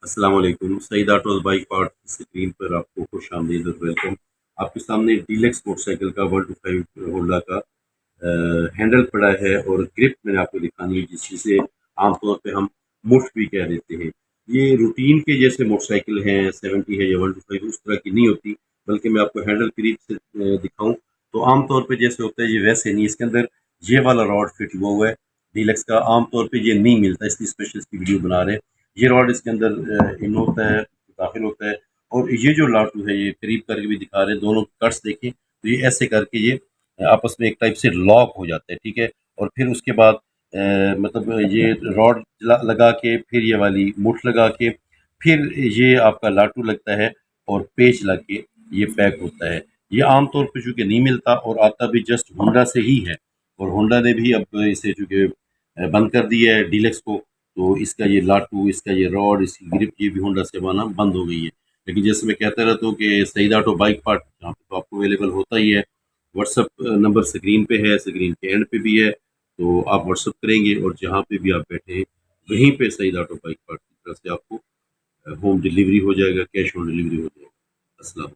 अस्सलाम वालेकुम। Saeed autos bike part की स्क्रीन पर आपको खुशामदीद और वेलकम। आपके सामने डीलक्स मोटरसाइकिल का 125 होंडा का हैंडल पड़ा है और ग्रिप मैंने आपको दिखानी है जिसे आमतौर पे हम मुठ भी कह देते हैं। ये रूटीन के जैसे मोटरसाइकिल हैं 70 है या 125 उस तरह की नहीं होती, बल्कि मैं आपको हैंडल करीब से दिखाऊं तो आमतौर पे जैसे होता है ये वैसे नहीं। इसके अंदर ये वाला रॉड फिट हुआ है डीलक्स का। आमतौर पे ये नहीं मिलता, इसलिए स्पेशल इसकी वीडियो बना रहे हैं। ये रॉड इसके अंदर इन होता है, दाखिल होता है। और ये जो लाटू है ये करीब करके भी दिखा रहे हैं, दोनों कट्स देखें तो ये ऐसे करके ये आपस में एक टाइप से लॉक हो जाता है, ठीक है। और फिर उसके बाद मतलब ये रॉड लगा के फिर ये वाली मुठ लगा के फिर ये आपका लाटू लगता है और पेच लग के ये पैक होता है। ये आमतौर पर चूंकि नहीं मिलता और आता भी जस्ट होंडा से ही है, और होंडा ने भी अब इसे चूंकि बंद कर दिया है डीलक्स को, तो इसका ये लाटू, इसका ये रॉड, इसकी ग्रिप ये भी होंडा से बनाना बंद हो गई है। लेकिन जैसे मैं कहता रहता हूँ कि सईद ऑटो बाइक पार्ट जहाँ पे तो आपको अवेलेबल होता ही है। व्हाट्सअप नंबर स्क्रीन पे है, स्क्रीन के एंड पे भी है, तो आप व्हाट्सअप करेंगे और जहाँ पे भी आप बैठे हैं वहीं पे सईद ऑटो बाइक पार्ट की तरफ से आपको होम डिलीवरी हो जाएगा, कैश ऑन डिलीवरी हो जाएगा। अस्सलाम।